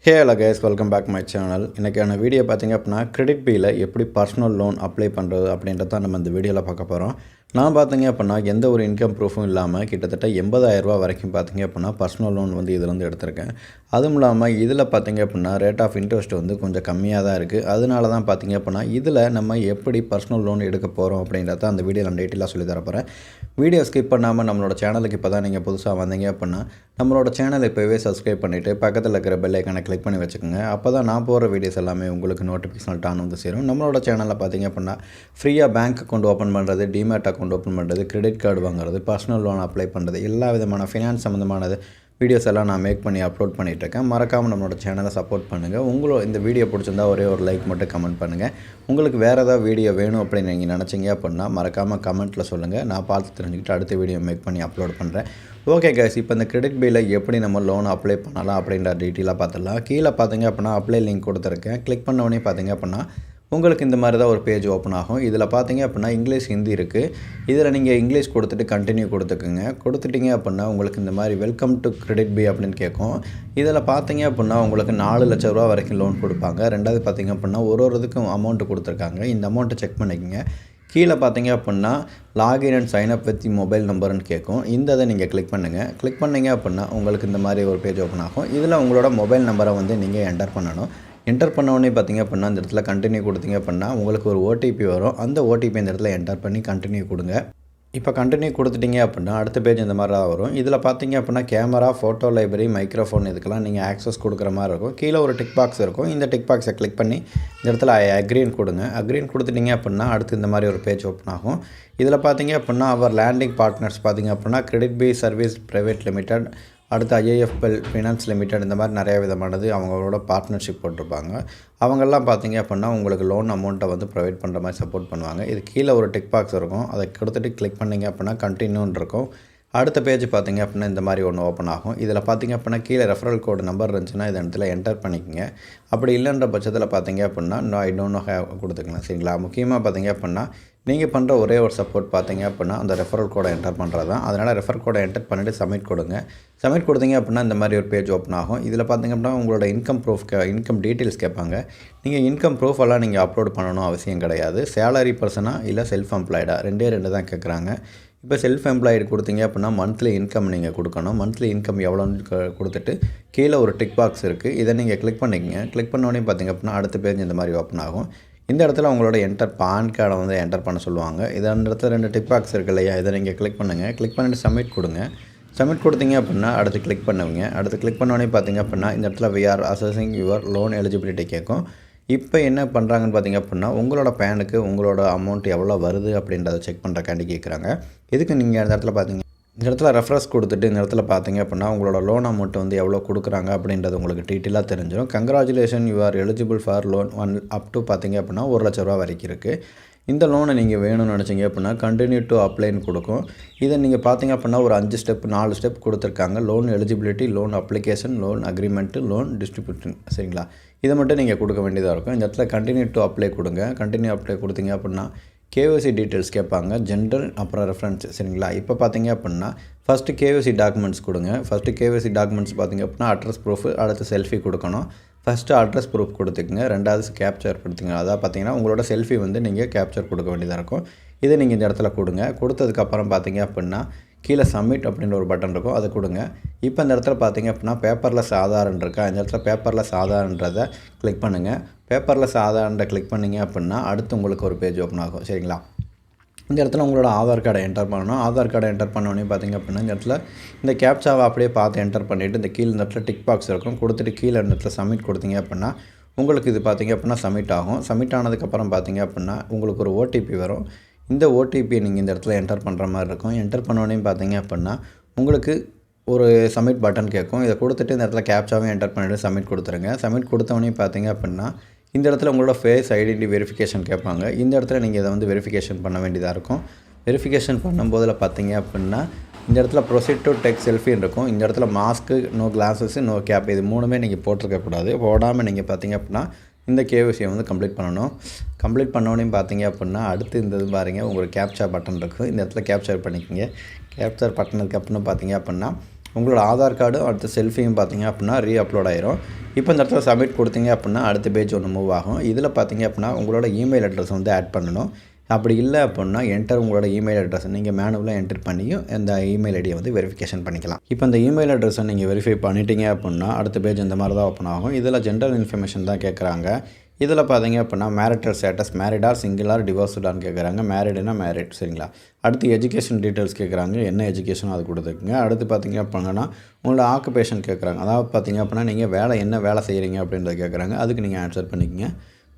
Hey hello guys, welcome back my channel. இன்றைக்கான video பார்த்திங்க அப்படின்னா கிரெடிட் பியில் எப்படி பர்சனல் லோன் அப்ளை பண்ணுறது அப்படின்றத தான் நம்ம இந்த வீடியோவில் பார்க்க போகிறோம். நான் பார்த்திங்க அப்படின்னா எந்த ஒரு இன்கம் ப்ரூஃபும் இல்லாமல் கிட்டத்தட்ட 80,000 ரூபா வரைக்கும் பார்த்திங்க அப்படின்னா பர்சனல் லோன் வந்து இதிலேருந்து எடுத்திருக்கேன். அதுவும் இல்லாமல் இதில் பார்த்திங்க அப்படின்னா ரேட் ஆஃப் இன்ட்ரெஸ்ட் வந்து கொஞ்சம் கம்மியாக தான் இருக்குது. அதனால தான் பார்த்திங்க அப்படின்னா இதில் நம்ம எப்படி பர்சனல் லோன் எடுக்க போகிறோம் அப்படின்றத அந்த வீடியோவில் நான் டீட்டெயிலாக சொல்லி தரப்போகிறேன். வீடியோ ஸ்கிப் பண்ணாமல் நம்மளோட சேனலுக்கு இப்போ தான் நீங்கள் புதுசாக வந்தீங்க அப்படின்னா நம்மளோட சேனலை இப்போவே சப்ஸ்கிரைப் பண்ணிவிட்டு பக்கத்தில் இருக்கிற பெல் ஐக்கானை கிளிக் பண்ணி வச்சுக்கோங்க. அப்போ தான் நான் போகிற வீடியோஸ் எல்லாமே உங்களுக்கு நோட்டிஃபிகேஷன் டான் வந்து சேரும். நம்மளோட சேனலில் பார்த்திங்க அப்படின்னா ஃப்ரீயாக பேங்க் அக்கௌண்ட் ஓப்பன் பண்ணுறது, டிமேட் அக்கௌண்ட் ஓப்பன் பண்ணுறது, கிரெடிட் கார்டு வாங்குறது, பர்சனல் லோன் அப்ளை பண்ணுறது, எல்லா விதமான ஃபினான்ஸ் சம்மந்தமானது வீடியோஸ் எல்லாம் நான் மேக் பண்ணி அப்லோட் பண்ணிகிட்ருக்கேன். மறக்காமல் நம்மளோட சேனலை சப்போர்ட் பண்ணுங்கள். இந்த வீடியோ பிடிச்சிருந்தா ஒரே ஒரு லைக் மட்டும் கமெண்ட் பண்ணுங்கள். உங்களுக்கு வேறு ஏதாவது வீடியோ வேணும் அப்படின்னு நீங்கள் நினச்சிங்க அப்படின்னா மறக்காமல் கமெண்ட்டில் சொல்லுங்கள். நான் பார்த்து தெரிஞ்சுக்கிட்டு அடுத்த வீடியோ மேக் பண்ணி அப்லோட் பண்ணுறேன். ஓகே கைஸ், இப்போ இந்த கிரெடிட் பில்லை எப்படி நம்ம லோன் அப்ளை பண்ணலாம் அப்படின்ற டீட்டெயிலாக பார்த்துடலாம். கீழே பார்த்தீங்க அப்படின்னா அப்ளை லிங்க் கொடுத்துருக்கேன். கிளிக் பண்ண உடனே பார்த்தீங்க அப்படின்னா உங்களுக்கு இந்த மாதிரி தான் ஒரு பேஜ் ஓப்பன் ஆகும். இதில் பார்த்தீங்க அப்படின்னா இங்கிலீஷ், ஹிந்தி இருக்குது. இதில் நீங்கள் இங்கிலீஷ் கொடுத்துட்டு கண்டினியூ கொடுத்துக்குங்க. கொடுத்துட்டிங்க அப்படின்னா உங்களுக்கு இந்த மாதிரி வெல்கம் டு கிரெடிட் பி அப்படின்னு கேட்கும். இதில் பார்த்தீங்க அப்படின்னா உங்களுக்கு 4 லட்ச ரூபா வரைக்கும் லோன் கொடுப்பாங்க. ரெண்டாவது பார்த்தீங்க அப்படின்னா ஒரு இதுக்கும் அமௌண்ட்டு கொடுத்துருக்காங்க. இந்த அமௌண்ட்டை செக் பண்ணிக்கோங்க. கீழே பார்த்தீங்க அப்படின்னா login and sign up with mobile நம்பர்னு கேட்கும். இதை நீங்கள் கிளிக் பண்ணுங்கள். கிளிக் பண்ணிங்க அப்படின்னா உங்களுக்கு இந்த மாதிரி ஒரு பேஜ் ஓப்பன் ஆகும். இதில் உங்களோட மொபைல் நம்பரை வந்து நீங்கள் என்டர் பண்ணணும். என்டர் பண்ணோடனே பார்த்திங்க அப்படின்னா இந்த இடத்துல கண்டினியூ கொடுத்தீங்க அப்படின்னா உங்களுக்கு ஒரு ஓடிபி வரும். அந்த ஓடிபி இந்த இடத்துல என்டர் பண்ணி கண்டினியூ கொடுங்க. இப்போ கண்டினியூ கொடுத்துட்டிங்க அப்படின்னா அடுத்த பேஜ் இந்த மாதிரி தான் வரும். இதில் பார்த்தீங்க அப்படின்னா கேமரா, ஃபோட்டோ லைப்ரரி, மைக்ரோஃபோன் இதுக்கெல்லாம் நீங்கள் ஆக்சஸ் கொடுக்குற மாதிரி இருக்கும். கீழே ஒரு டிக் பாக்ஸ் இருக்கும். இந்த டிக் பாக்ஸை கிளிக் பண்ணி இந்த இடத்துல அக்ரீன் கொடுங்க. அக்ரீன் கொடுத்துட்டிங்க அப்படின்னா அடுத்து இந்த மாதிரி ஒரு பேஜ் ஓப்பன் ஆகும். இதில் பார்த்தீங்க அப்படின்னா அவர் லேண்டிங் பார்ட்னர்ஸ் பார்த்தீங்க அப்படின்னா credit B service private limited, அடுத்து ஐஏஎஃப்எல் ஃபினான்ஸ் லிமிடெட், இந்த மாதிரி நிறைய விதமானது அவங்களோட பார்ட்னர்ஷிப் போட்டிருப்பாங்க. அவங்கெல்லாம் பார்த்தீங்க அப்படின்னா உங்களுக்கு லோன் அமௌண்ட்டை வந்து ப்ரொவைட் பண்ணுற மாதிரி சப்போர்ட் பண்ணுவாங்க. இது கீழே ஒரு டிக் பாக்ஸ் இருக்கும். அதை கொடுத்துட்டு கிளிக் பண்ணிங்க அப்படின்னா கண்டினியூன்னு இருக்கும். அடுத்த பேஜ் பார்த்தீங்க அப்படின்னா இந்த மாதிரி ஒன்று ஓப்பன் ஆகும். இதில் பார்த்தீங்க அப்படின்னா கீழே ரெஃபரல் கோடு நம்பர் இருந்துச்சுன்னா இந்த இடத்துல என்டர் பண்ணிக்கோங்க. அப்படி இல்லைன்ற பட்சத்தில் பார்த்தீங்க அப்படின்னா ஐ டோன்ட் நோ ஹேவ் கொடுத்துக்கலாம். சரிங்களா? முக்கியமாக பார்த்தீங்க அப்படின்னா நீங்கள் பண்ணுற ஒரே ஒரு சப்போர்ட் பார்த்தீங்க அப்படின்னா அந்த ரெஃபரல் கோடை என்டர் பண்ணுறது தான். அதனால் ரெஃபர் கோடை என்டர் பண்ணிவிட்டு சப்மிட் கொடுங்க. சப்மிட் கொடுத்தீங்க அப்படின்னா இந்த மாதிரி ஒரு பேஜ் ஓப்பன் ஆகும். இதில் பார்த்தீங்க அப்படின்னா உங்களோட இன்கம் டீட்டெயில்ஸ் கேட்பாங்க. நீங்கள் இன்கம் ப்ரூஃப் எல்லாம் நீங்கள் அப்லோட் பண்ணணும் அவசியம் கிடையாது. சேலரி பர்சனாக இல்லை செல்ஃப் எம்ப்ளாய்டாக ரெண்டு தான் கேட்குறாங்க. இப்போ செல்ஃப் எம்ப்ளாய்டு கொடுத்தீங்க அப்படின்னா மந்த்லி இன்கம் நீங்கள் கொடுக்கணும். மந்த்லி இன்கம் எவ்வளோன்னு கொடுத்துட்டு கீழே ஒரு டிக் பாக்ஸ் இருக்குது. இதை நீங்கள் கிளிக் பண்ணிக்கங்க. கிளிக் பண்ணோடனே பார்த்தீங்க அப்படின்னா அடுத்த பேஜ் இந்த மாதிரி ஓப்பன் ஆகும். இந்த இடத்துல உங்களோட பான் கார்டை வந்து என்டர் பண்ண சொல்லுவாங்க. இந்த இடத்துல 2 டிக் பாக்ஸ் இருக்குது இல்லையா, இதை நீங்கள் கிளிக் பண்ணுங்கள். கிளிக் பண்ணிவிட்டு சப்மிட் கொடுங்க. சப்மிட் கொடுத்தீங்க அப்படின்னா அடுத்து கிளிக் பண்ணுவீங்க. அடுத்து கிளிக் பண்ணோடனே பார்த்தீங்க அப்படின்னா இந்த இடத்துல we are assessing your loan eligibility கேட்கும். இப்போ என்ன பண்ணுறாங்கன்னு பார்த்தீங்க அப்படின்னா உங்களோட பேனுக்கு உங்களோட அமௌண்ட் எவ்வளோ வருது அப்படின்றத செக் பண்ணுறக்காண்டி கேட்குறாங்க. இதுக்கு நீங்கள் இந்த இடத்துல பார்த்தீங்க, இந்த இடத்துல ரெஃபரன்ஸ் கொடுத்துட்டு இந்த இடத்துல பார்த்தீங்க அப்படின்னா உங்களோட லோன் அமௌண்ட் வந்து எவ்வளோ கொடுக்குறாங்க அப்படின்றது உங்களுக்கு டீட்டெயிலாக தெரிஞ்சிடும். Congratulation, you are eligible for loan up to பார்த்தீங்க அப்படின்னா 1 லட்ச ரூபா வரைக்கும் இருக்குது. இந்த லோனை நீங்கள் வேணும்னு நினச்சிங்க அப்படின்னா கண்டினியூ டு அப்ளைன்னு கொடுக்கும். இதை நீங்கள் பார்த்தீங்க அப்படின்னா ஒரு 4 ஸ்டெப் கொடுத்துருக்காங்க. Loan eligibility, loan application, loan agreement, loan distribution. சரிங்களா? இதை மட்டும் நீங்கள் கொடுக்க வேண்டியதாக இருக்கும். இந்த இடத்துல கண்டினியூ டு அப்ளை கொடுங்க. கண்டினியூ அப்ளை கொடுத்தீங்க அப்படின்னா கேஒய்சி டீட்டெயில்ஸ் கேட்பாங்க, ஜென்ரல், அப்புறம் ரெஃபரன்ஸ். சரிங்களா? இப்போ பார்த்தீங்க அப்படின்னா ஃபஸ்ட்டு கேஒய்சி டாக்குமெண்ட்ஸ் கொடுங்க. ஃபஸ்ட்டு கேஒய்சி டாக்குமெண்ட்ஸ் பார்த்தீங்க அப்படின்னா அட்ரஸ் ப்ரூஃப், அடுத்து செல்ஃபி கொடுக்கணும். ஃபஸ்ட்டு அட்ரஸ் ப்ரூஃப் கொடுத்துக்குங்க. ரெண்டாவது கேப்சர் கொடுத்துங்க. அதாவது பார்த்தீங்கன்னா உங்களோட செல்ஃபி வந்து நீங்கள் கேப்சர் கொடுக்க வேண்டியதாக இருக்கும். இதை நீங்கள் இந்த இடத்துல கொடுங்க. கொடுத்ததுக்கப்புறம் பார்த்தீங்க அப்படின்னா கீழே சப்மிட் அப்படின்ற ஒரு பட்டன் இருக்கும், அதை கொடுங்க. இப்போ இந்த இடத்துல பார்த்தீங்க அப்படின்னா பேப்பர்லெஸ் ஆதார்ன்னு இருக்கா, இந்த இடத்துல பேப்பர்லெஸ் ஆதார்ன்றதை கிளிக் பண்ணுங்கள். பேப்பர்லெஸ் ஆதார்ன்ற கிளிக் பண்ணிங்க அப்படின்னா அடுத்து உங்களுக்கு ஒரு பேஜ் ஓப்பன் ஆகும். சரிங்களா? இந்த இடத்துல உங்களோட ஆதார் கார்டை என்டர் பண்ணணும். ஆதார் கார்டை என்டர் பண்ணோடனே பார்த்தீங்க அப்படின்னா இந்த இடத்துல இந்த கேப்சாவை அப்படியே பார்த்து என்டர் பண்ணிவிட்டு இந்த கீழே இந்த இடத்துல டிக் பாக்ஸ் இருக்கும், கொடுத்துட்டு கீழே இந்த இடத்துல சப்மிட் கொடுத்தீங்க அப்படின்னா உங்களுக்கு இது பார்த்தீங்க அப்படின்னா சப்மிட் ஆகும். சப்மிட் ஆனதுக்கப்புறம் பார்த்தீங்க அப்படின்னா உங்களுக்கு ஒரு ஓடிபி வரும். இந்த ஓடிபியை நீங்கள் இந்த இடத்துல என்டர் பண்ணுற மாதிரி இருக்கும். என்டர் பண்ணோடனே பார்த்தீங்க அப்படின்னா உங்களுக்கு ஒரு சப்மிட் பட்டன் கேட்கும். இதை கொடுத்துட்டு இந்த இடத்துல கேப்சாவே என்டர் பண்ணிவிட்டு சப்மிட் கொடுத்துருங்க. சப்மிட் கொடுத்தவொடனே பார்த்தீங்க அப்படின்னா இந்த இடத்துல உங்களோட ஃபேஸ் ஐடென்டி வெரிஃபிகேஷன் கேட்பாங்க. இந்த இடத்துல நீங்கள் இதை வந்து வெரிஃபிகேஷன் பண்ண வேண்டியதாக இருக்கும். வெரிஃபிகேஷன் பண்ணும்போதில் பார்த்தீங்க அப்படின்னா இந்த இடத்துல ப்ரொசீட் டு டேக் செல்ஃபின்னு இருக்கும். இந்த இடத்துல mask, no glasses, no cap, இது 3மே நீங்கள் போட்டிருக்கக்கூடாது. போடாமல் நீங்கள் பார்த்தீங்க அப்படின்னா இந்த கேஒய்சியை வந்து கம்ப்ளீட் பண்ணணும். கம்ப்ளீட் பண்ணோன்னே பார்த்தீங்க அப்படின்னா அடுத்து இந்த இது பாருங்கள், உங்களுக்கு கேப்சர் பட்டன் இருக்குது. இந்த இடத்துல கேப்சர் பண்ணிக்கோங்க. கேப்சர் பட்டனுக்கு அப்புறம் பார்த்தீங்க அப்படின்னா உங்களோட ஆதார் கார்டு அடுத்து செல்ஃபியும் பார்த்தீங்க அப்படின்னா அப்லோட் ஆயிரும். இப்போ இந்த இடத்துல சப்மிட் கொடுத்தீங்க அப்படின்னா அடுத்த பேஜ் ஒன்று மூவ் ஆகும். இதில் பார்த்தீங்க அப்படின்னா உங்களோட இமெயில் அட்ரஸ் வந்து ஆட் பண்ணணும். அப்படி இல்லை அப்படின்னா உங்களோட இமெயில் அட்ரஸ் நீங்கள் மேனுவலாக என்டர் பண்ணியும் இந்த இமெயில் ஐடியை வந்து வெரிஃபிகேஷன் பண்ணிக்கலாம். இப்போ இந்த இமெயில் அட்ரஸை நீங்கள் வெரிஃபை பண்ணிட்டீங்க அப்படின்னா அடுத்த பேஜ் இந்த மாதிரி தான் ஓப்பன் ஆகும். இதில் ஜென்ரல் இன்ஃபர்மேஷன் தான் கேட்குறாங்க. இதில் பார்த்தீங்க அப்படின்னா மேரிட்டல் ஸ்டேட்டஸ் மேரிடா சிங்கிளார் டிவோர்ஸ்டான்னு கேட்குறாங்க. மேரிடுனா மேரிட் சரிங்களா. அடுத்து எஜுகேஷன் டீட்டெயில்ஸ் கேட்குறாங்க. என்ன எஜுகேஷன் அது கொடுத்துருக்குங்க. அடுத்து பார்த்தீங்க அப்படின்னா உங்களோட ஆக்குபேஷன் கேட்குறாங்க. அதாவது பார்த்தீங்க அப்படின்னா நீங்கள் என்ன வேலை செய்கிறீங்க அப்படின்றத கேட்குறாங்க. அதுக்கு நீங்கள் ஆன்சர் பண்ணிக்கங்க.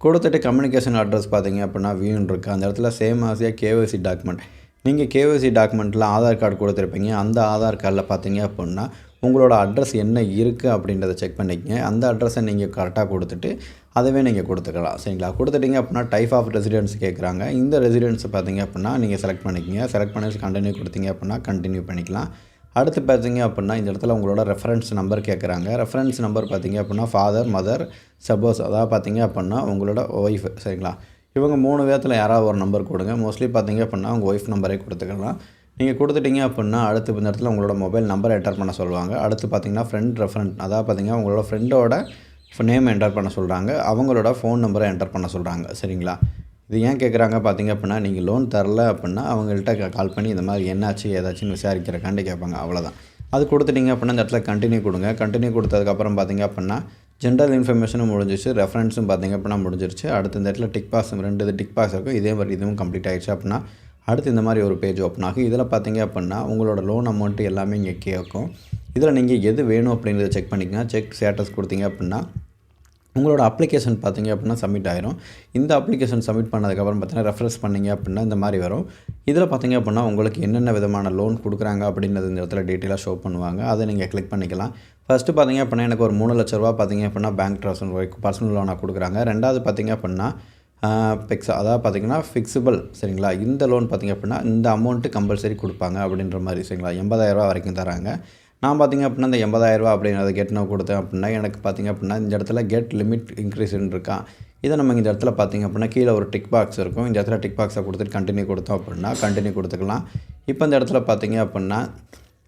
கொடுத்துட்டு கம்யூனிகேஷன் அட்ரஸ் பார்த்தீங்க அப்படின்னா வியூன்னு இருக்குது. அந்த இடத்துல சேம் ஆசியாக கேஒய்சி டாக்குமெண்ட் நீங்கள் கேஒய்சி டாக்குமெண்ட்டில் ஆதார் கார்டு கொடுத்துருப்பீங்க. அந்த ஆதார் கார்டில் பார்த்தீங்க அப்படின்னா உங்களோட அட்ரஸ் என்ன இருக்குது அப்படின்றத செக் பண்ணிக்கங்க. அந்த அட்ரஸை நீங்கள் கரெக்டாக கொடுத்துட்டு அதுவே நீங்கள் கொடுத்துக்கலாம் சரிங்களா. கொடுத்துட்டிங்க அப்படின்னா டைப் ஆஃப் ரெசிடென்ஸ் கேட்குறாங்க. இந்த ரெசிடென்ஸை பார்த்தீங்க அப்படின்னா நீங்கள் செலக்ட் பண்ணிக்கங்க. செலக்ட் பண்ணி கண்டினியூ கொடுத்தீங்க அப்படின்னா கண்டினியூ பண்ணிக்கலாம். அடுத்து பார்த்தீங்க அப்படின்னா இந்த இடத்துல உங்களோட ரெஃபரன்ஸ் நம்பர் கேட்குறாங்க. ரெஃபரன்ஸ் நம்பர் பார்த்தீங்க அப்படின்னா ஃபாதர் மதர் சப்போஸ் அதாவது பார்த்தீங்க அப்படின்னா உங்களோட ஒய்ஃப் சரிங்களா. இவங்க 3 விதத்தில் யாராவது ஒரு நம்பர் கொடுங்க. மோஸ்ட்லி பார்த்தீங்க அப்படின்னா உங்கள் ஒய்ஃப் நம்பரே கொடுத்துக்கலாம். நீங்கள் கொடுத்துட்டிங்க அப்படின்னா அடுத்து இந்த இடத்துல உங்களோட மொபைல் நம்பர் என்டர் பண்ண சொல்லுவாங்க. அடுத்து பார்த்தீங்கன்னா ஃப்ரெண்ட் ரெஃபரன்ஸ் அதாவது பார்த்தீங்கன்னா உங்களோட ஃப்ரெண்டோட நேம் என்டர் பண்ண சொல்கிறாங்க. அவங்களோட ஃபோன் நம்பரை என்டர் பண்ண சொல்கிறாங்க சரிங்களா. இது ஏன் கேட்குறாங்க பார்த்தீங்க அப்படின்னா நீங்கள் லோன் தரல அப்படின்னா அவங்கள்ட்ட கால் பண்ணி இந்த மாதிரி என்னாச்சு ஏதாச்சும் விசாரிக்கிறக்காண்டி கேட்பாங்க. அவ்வளோதான். அது கொடுத்துட்டிங்க அப்படின்னா இந்த இடத்துல கண்டினியூ கொடுங்க. கண்டினியூ கொடுத்ததுக்கப்புறம் பார்த்தீங்க அப்படின்னா ஜென்ரல் இன்ஃபர்மேஷனும் முடிஞ்சிச்சு. ரெஃபரன்ஸும் பார்த்தீங்க அப்படின்னா முடிஞ்சிருச்சு. அடுத்து இந்த இடத்துல டிக் பாக்ஸ் 2 டிக் பாக்ஸ் இருக்கும். இதே மாதிரி இதுவும் கம்ப்ளீட் ஆகிடுச்சு அப்படின்னா அடுத்து இந்த மாதிரி ஒரு பேஜ் ஓப்பன் ஆகும். இதில் பார்த்தீங்க அப்படின்னா உங்களோட லோன் அமௌண்ட்டு எல்லாமே இங்கே கேட்கும். இதில் நீங்கள் எது வேணும் அப்படின்றத செக் பண்ணிக்கங்க. செக் ஸ்டேட்டஸ் கொடுத்தீங்க அப்படின்னா உங்களோட அப்ளிகேஷன் பார்த்தீங்க அப்படின்னா சப்மிட் ஆயிரும். இந்த அப்ளிகேஷன் சப்மிட் பண்ணதுக்கப்புறம் பார்த்தீங்கன்னா ரெஃப்ரெஷ் பண்ணிங்க அப்படின்னா இந்த மாதிரி வரும். இதில் பார்த்தீங்க அப்படின்னா உங்களுக்கு என்னென்ன விதமான லோன் கொடுக்குறாங்க அப்படின்றது இந்த இடத்துல டீட்டெயிலாக ஷோ பண்ணுவாங்க. அதை நீங்கள் கிளிக் பண்ணிக்கலாம். ஃபஸ்ட்டு பார்த்தீங்க அப்படின்னா எனக்கு ஒரு 3 லட்ச ரூபா பார்த்தீங்க அப்படின்னா பேங்க் ட்ரான்ஸ்ஃபர் பர்சனல் லோனாக கொடுக்குறாங்க. ரெண்டாவது பார்த்தீங்க அப்படின்னா அதாவது பார்த்தீங்கன்னா ஃபிக்ஸபிள் சரிங்களா. இந்த லோன் பார்த்தீங்க அப்படின்னா இந்த அமௌண்ட்டு கம்பல்சரி கொடுப்பாங்க அப்படின்ற மாதிரி சரிங்களா. 80,000 ரூபா வரைக்கும் தராங்க. நான் பார்த்தீங்க அப்படின்னா இந்த 80,000 ரூபா அப்படின்றத கெட் நோ கொடுத்தேன் அப்படின்னா எனக்கு பார்த்தீங்க அப்படின்னா இந்த இடத்துல கெட் லிமிட் இன்க்ரீஸ்ன்னு இருக்கா. இதை நம்ம இந்த இடத்துல பார்த்தீங்க அப்படின்னா கீழே ஒரு டிக் பாக்ஸ் இருக்கும். இந்த இடத்துல டிக் பாக்ஸை கொடுத்துட்டு கண்டினியூ கொடுத்தோம் அப்படின்னா கண்டினியூ கொடுத்துக்கலாம். இப்போ இந்த இடத்துல பார்த்தீங்க அப்படின்னா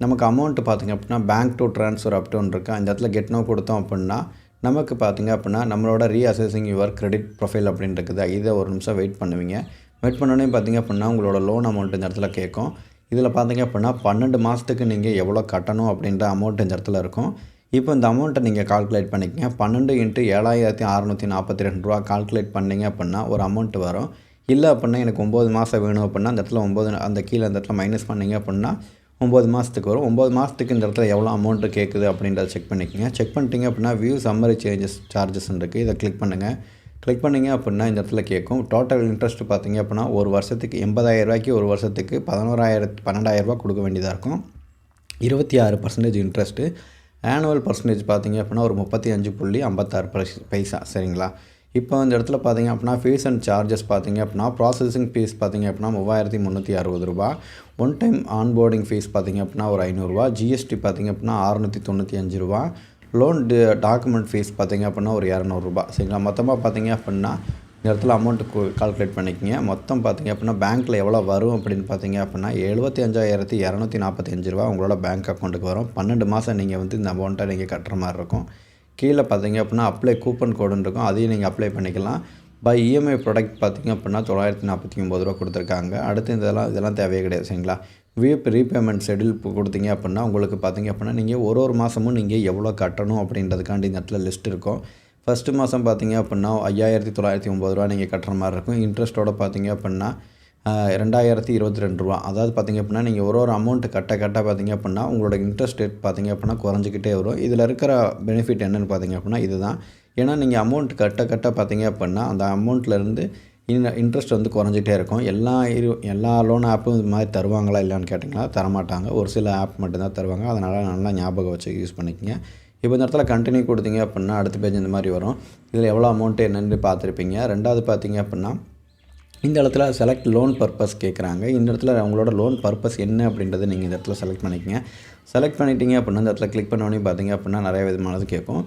நமக்கு அமௌண்ட்டு பார்த்தீங்க அப்படின்னா பேங்க் டு ட்ரான்ஸ்ஃபர் அப்டோன்னு இருக்கா. இந்த இடத்துல கெட் நோ கொடுத்தோம் அப்படின்னா நமக்கு பார்த்தீங்க அப்படின்னா நம்மளோட ரீஅசஸிங் யுவர் கிரெடிட் ப்ரொஃபைல் அப்படின்னு இருக்குது. இதை ஒரு நிமிஷம் வெயிட் பண்ணுவீங்க. வெயிட் பண்ணோன்னே பார்த்தீங்க அப்படின்னா உங்களோட லோன் அமௌண்ட் இந்த இடத்துல கேட்கும். இதில் பார்த்தீங்க அப்படின்னா 12 மாதத்துக்கு நீங்கள் எவ்வளோ கட்டணும் அப்படின்ற அமௌண்ட் இந்த இடத்துல இருக்கும். இப்போ இந்த அமௌண்ட்டை நீங்கள் கால்குலேட் பண்ணிக்கங்க. 12 × 7,642 ரூபா கால்குலேட் பண்ணிங்க அப்படின்னா ஒரு அமௌண்ட் வரும். இல்லை அப்படின்னா எனக்கு 9 மாதம் வேணும் அப்படின்னா அந்த இடத்துல 9 அந்த கீழே அந்த இடத்துல மைனஸ் பண்ணிங்க அப்படின்னா 9 மாதத்துக்கு வரும். 9 மாதத்துக்கு இந்த இடத்துல எவ்வளோ அமௌண்ட்டு கேட்குது அப்படின்றத செக் பண்ணிக்கங்க. செக் பண்ணிட்டீங்க அப்படின்னா வியூ சம்மரி சேஞ்சஸ் சார்ஜஸ்ன்னு இருக்குது. இதை கிளிக் பண்ணுங்கள். கிளிக் பண்ணிங்க அப்படின்னா இந்த இடத்துல கேட்கும். டோட்டல் இன்ட்ரெஸ்ட் பார்த்தீங்க அப்படின்னா ஒரு வருஷத்துக்கு 80,000 ரூபாய்க்கு ஒரு வருஷத்துக்கு 12,000 ரூபா கொடுக்க வேண்டியதாக இருக்கும். 26% இன்ட்ரெஸ்ட்டு. ஆனுவல் பர்சன்டேஜ் பார்த்தீங்க அப்படின்னா ஒரு 35.56 பைசா சரிங்களா. இப்போ இந்த இடத்துல பார்த்தீங்க அப்படின்னா ஃபீஸ் அண்ட் சார்ஜஸ் பார்த்தீங்க அப்படின்னா ப்ராசஸிங் ஃபீஸ் பார்த்தீங்க அப்படின்னா 3,360 ரூபா. ஒன் டைம் ஆன்போர்டிங் ஃபீஸ் பார்த்தீங்க அப்படின்னா ஒரு 500 ரூபா. ஜிஎஸ்டி பார்த்தீங்க அப்படின்னா 695 ரூபா. லோன் டாக்குமெண்ட் ஃபீஸ் பார்த்தீங்க அப்படின்னா ஒரு 200 ரூபா சரிங்களா. மொத்தமாக பார்த்தீங்க அப்படின்னா இந்த இடத்துல அமௌண்ட்டு கால்குலேட் பண்ணிக்கங்க. மொத்தம் பார்த்தீங்க அப்படின்னா பேங்க்கில் எவ்வளோ வரும் அப்படின்னு பார்த்தீங்க அப்படின்னா 75,245 ரூபா உங்களோட பேங்க் அக்கௌண்ட்டுக்கு வரும். 12 மாதம் நீங்கள் வந்து இந்த அமௌண்ட்டை நீங்கள் கட்டுற மாதிரி இருக்கும். கீழே பார்த்தீங்க அப்படின்னா அப்ளை கூப்பன் கோடுன்னு இருக்கும். அதையும் நீங்கள் அப்ளை பண்ணிக்கலாம். பை இஎம்ஐ ப்ராடக்ட் பார்த்தீங்க அப்படின்னா 949 ரூபா கொடுத்துருக்காங்க. அடுத்து இதெல்லாம் தேவையே கிடையாது சரிங்களா. ரீபேமெண்ட் ஷெட்யூல் கொடுத்தீங்க அப்படின்னா உங்களுக்கு பார்த்தீங்க அப்படின்னா நீங்கள் ஒரு மாதமும் நீங்கள் எவ்வளோ கட்டணும் அப்படின்றதுக்காண்டி இந்த இடத்துல லிஸ்ட் இருக்கும். ஃபஸ்ட்டு மாதம் பார்த்தீங்க அப்படின்னா 5,909 ரூபா நீங்கள் கட்டுற மாதிரி இருக்கும். இன்ட்ரெஸ்ட்டோட பார்த்தீங்க அப்படின்னா 2,022 ரூபா. அதாவது பார்த்தீங்க அப்படின்னா நீங்கள் ஒரு அமௌண்ட்டு கட்ட பார்த்தீங்க அப்படின்னா உங்களோட இன்ட்ரெஸ்ட் ரேட் பார்த்தீங்க அப்படின்னா குறைஞ்சிக்கிட்டே வரும். இதில் இருக்கிற பெனிஃபிட் என்னென்னு பார்த்தீங்க அப்படின்னா இதுதான். ஏன்னா நீங்கள் அமௌண்ட் கட்ட பார்த்தீங்க அப்படின்னா அந்த அமௌண்ட்லேருந்து இன்ட்ரெஸ்ட் வந்து குறைஞ்சிட்டே இருக்கும். எல்லா லோன் ஆப்பும் இது மாதிரி தருவாங்களா இல்லையான்னு கேட்டிங்கன்னா தரமாட்டாங்க. ஒரு சில ஆப் மட்டும்தான் தருவாங்க. அதனால் நல்லா ஞாபகம் வச்சு யூஸ் பண்ணிக்கங்க. இப்போ இந்த இடத்துல கண்டினியூ கொடுத்தீங்க அப்படின்னா அடுத்த பேஜ் இந்த மாதிரி வரும். இதில் எவ்வளோ அமௌண்ட்டு என்னென்னு பார்த்துருப்பீங்க. ரெண்டாவது பார்த்தீங்க அப்படின்னா இந்த இடத்துல செலக்ட் லோன் பர்பஸ் கேட்குறாங்க. இந்த இடத்துல உங்களோட லோன் பர்பஸ் என்ன அப்படின்றத நீங்கள் இந்த இடத்துல செலக்ட் பண்ணிக்கங்க. செலக்ட் பண்ணிட்டீங்க அப்படின்னா இந்த இடத்துல கிளிக் பண்ணோன்னே பார்த்தீங்க அப்படின்னா நிறைய விதமானது கேட்கும்.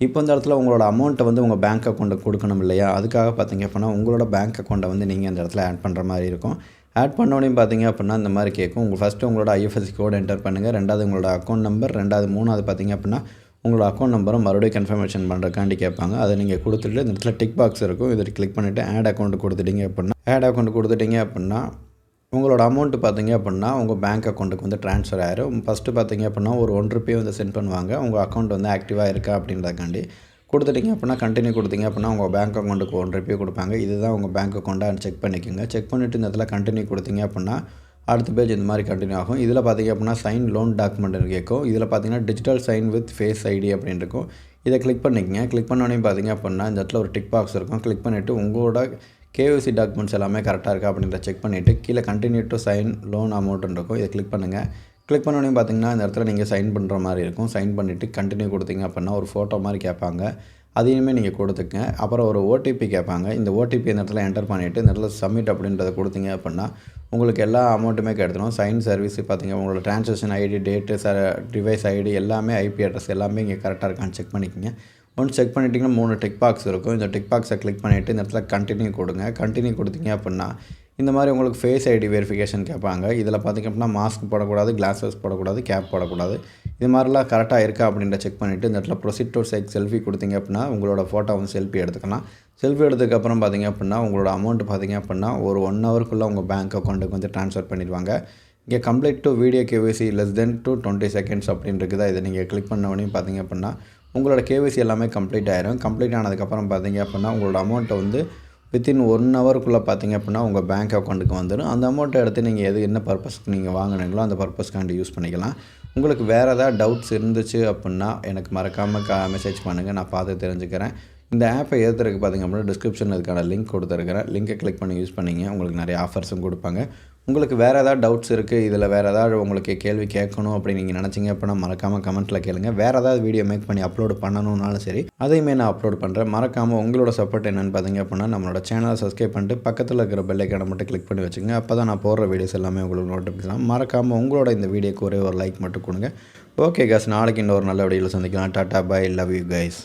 இப்போ இந்த இடத்துல உங்களோட அமௌண்ட்டை வந்து உங்கள் பேங்க் அக்கௌண்ட்டுக்கு கொடுக்கணும் இல்லையா. அதுக்காக பார்த்தீங்க அப்படின்னா உங்களோட பேங்க் அக்கௌண்ட்டை வந்து நீங்கள் இந்த இடத்துல ஆட் பண்ணுற மாதிரி இருக்கும். ஆட் பண்ணோன்னே பார்த்தீங்க அப்படின்னா இந்த மாதிரி கேட்கும். ஃபஸ்ட்டு உங்களோட ஐஎஃப்எஸ்சி கோட் என்டர் பண்ணுங்கள். ரெண்டாவது உங்களோட அக்கௌண்ட் நம்பர். மூணாவது பார்த்தீங்க அப்படின்னா உங்களோட அக்கௌண்ட் நம்பரை மறுபடியும் கன்ஃபர்மேஷன் பண்ணுறக்காண்டி கேட்பாங்க. அதை நீங்கள் கொடுத்துட்டு இந்த இடத்துல டிக் பாக்ஸ் இருக்கும், இதை கிளிக் பண்ணிவிட்டு ஆட் அக்கௌண்ட் கொடுத்துட்டீங்க அப்படின்னா உங்களோட அமௌண்ட்டு பார்த்தீங்க அப்படின்னா உங்கள் பேங்க் அக்கௌண்ட்டுக்கு வந்து ட்ரான்ஸ்ஃபர் ஆயிரும். ஃபஸ்ட்டு பார்த்தீங்க அப்படின்னா ஒரு ₹1 வந்து சென்ட் பண்ணுவாங்க. உங்கள் அக்கௌண்ட் வந்து ஆக்டிவாக இருக்கா அப்படின்றதுக்காண்டி கொடுத்துட்டீங்க அப்படின்னா கண்டினியூ கொடுத்தீங்க அப்படின்னா உங்கள் பேங்க் அக்கௌண்ட்டுக்கு ₹1 கொடுப்பாங்க. இதுதான் உங்கள் பேங்க் அக்கௌண்ட்டாக செக் பண்ணிக்கோங்க. செக் பண்ணிவிட்டு இந்த இடத்துல கண்டினியூ கொடுத்தீங்க அப்படின்னா அடுத்த பேஜ் இந்த மாதிரி கண்டினியூ ஆகும். இதில் பார்த்தீங்க அப்படின்னா சைன் லோன் டாக்குமெண்ட் கேட்கும். இதில் பார்த்தீங்கன்னா digital sign with face ID அப்படின்னு இருக்கும். இதை கிளிக் பண்ணிக்கங்க. கிளிக் பண்ணோடனே பார்த்தீங்க அப்படின்னா இந்த இடத்துல ஒரு டிக் பாக்ஸ் இருக்கும். கிளிக் பண்ணிவிட்டு உங்களோட கேஒய்சி டாக்குமெண்ட்ஸ் எல்லாமே கரெக்டாக இருக்கா அப்படின்றத செக் பண்ணிவிட்டு கீழே கண்டினியூ டு சைன் லோன் அமௌண்ட்டுன்னு இருக்கும். இதை கிளிக் பண்ணுங்கள். கிளிக் பண்ணோடனே பார்த்தீங்கன்னா இந்த இடத்துல நீங்கள் சைன் பண்ணுற மாதிரி இருக்கும். சைன் பண்ணிவிட்டு கண்டினியூ கொடுத்தீங்க அப்படின்னா ஒரு ஃபோட்டோ மாதிரி கேட்பாங்க. அதையுமே நீங்கள் கொடுத்துக்கங்க. அப்புறம் ஒரு ஓடிபி கேட்பாங்க. இந்த ஓடிபி இந்த இடத்துல என்டர் பண்ணிவிட்டு இந்த இடத்துல சப்மிட் அப்படின்றத கொடுத்தீங்க அப்படின்னா உங்களுக்கு எல்லா அமௌண்ட்டுமே கிடைச்சிடும். சைன் சர்வீஸ் பார்த்தீங்க உங்களோட transaction ID, date, device ID எல்லாமே, ஐபி அட்ரஸ் எல்லாமே இங்கே கரெக்டாக இருக்கான்னு செக் பண்ணிக்கோங்க. ஒன்ஸ் செக் பண்ணிட்டீங்கன்னா 3 டிக் பாக்ஸ் இருக்கும். இந்த டிக் பாக்ஸை கிளிக் பண்ணிவிட்டு இந்த இடத்துல கண்டினியூ கொடுங்க. கண்டினியூ கொடுத்தீங்க அப்படின்னா இந்த மாதிரி உங்களுக்கு ஃபேஸ் ஐடி வெரிஃபிகேஷன் கேட்பாங்க. இதில் பார்த்திங்க அப்படின்னா மாஸ்க் போடக்கூடாது, கிளாஸஸ் போடக்கூடாது, கேப் போடக்கூடாது. இது மாதிரிலாம் கரெக்டாக இருக்கா அப்படின்ற செக் பண்ணிவிட்டு இந்த இடத்துல ப்ரொசீட் டு டேக் செல்ஃபி கொடுத்தீங்க அப்படின்னா உங்களோட ஃபோட்டோ வந்து செல்ஃபி எடுத்துக்கலாம். செல்ஃபி எடுத்ததுக்கப்புறம் பார்த்திங்க அப்படின்னா உங்களோட அமௌண்ட் பார்த்திங்க அப்படின்னா ஒரு 1 ஹவருக்குள்ளே உங்கள் பேங்க் அக்கௌண்ட்டுக்கு வந்து ட்ரான்ஸ்ஃபர் பண்ணிடுவாங்க. இங்கே complete to video KYC less then to 20 seconds அப்படின்னு இருக்குதா. இதை நீங்கள் கிளிக் பண்ண உடனே பார்த்திங்க அப்படின்னா உங்களோட கேஒய்சி எல்லாமே கம்ப்ளீட் ஆயிரும். கம்ப்ளீட் ஆனதுக்கப்புறம் பார்த்திங்க அப்படின்னா உங்களோட அமௌண்ட்டை வந்து வித்தின் 1 ஹவருக்குள்ளே பார்த்திங்க அப்படின்னா உங்கள் பேங்க் அக்கௌண்ட்டுக்கு வந்துடும். அந்த அமௌண்ட்டை எடுத்து நீங்கள் என்ன பர்பஸ்க்கு நீங்கள் வாங்கினீங்களோ அந்த பர்பஸ்க்காண்டி யூஸ் பண்ணிக்கலாம். உங்களுக்கு வேறு ஏதாவது டவுட்ஸ் இருந்துச்சு அப்படின்னா எனக்கு மறக்காமல் மெசேஜ் பண்ணுங்கள், நான் பார்த்து தெரிஞ்சுக்கிறேன். இந்த ஆப்பை ஏற்றுறதுக்கு பார்த்திங்க அப்படின்னா டிஸ்கிரிப்ஷனில் இதுக்கான லிங்க் கொடுத்துருக்கிறேன். லிங்கை கிளிக் பண்ணி யூஸ் பண்ணிங்க. உங்களுக்கு நிறைய ஆஃபர்ஸும் கொடுப்பாங்க. உங்களுக்கு வேறு ஏதாவது டவுட்ஸ் இருக்குது, இதில் வேறு ஏதாவது உங்களுக்கு கேள்வி கேட்கணும் அப்படின்னு நீங்கள் நினச்சிங்க அப்படின்னா மறக்காமல் கமெண்ட்டில் கேளுங்க. வேறு ஏதாவது வீடியோ மேக் பண்ணி அப்லோட் பண்ணணுன்னாலும் சரி, அதையுமே நான் அப்லோட் பண்ணுறேன். மறக்காமல் உங்களோட சப்போர்ட் என்னென்னு பார்த்திங்க அப்படின்னா நம்மளோட சேனலை சப்ஸ்கிரைப் பண்ணிட்டு பக்கத்தில் இருக்கிற பெல் ஐக்கானை மட்டும் கிளிக் பண்ணி வச்சுங்க. அப்போ தான் நான் போடுற வீடியோஸ் எல்லாமே உங்களுக்கு நோட்டிஃபிகேஷன். மறக்காமல் உங்களோட இந்த வீடியோக்கு ஒரே ஒரு லைக் மட்டும் கொடுங்க. ஓகே கைஸ், நாளைக்கு இன்னொரு நல்ல வீடியோவில் சந்திக்கலாம். Tata, bye, love you guys.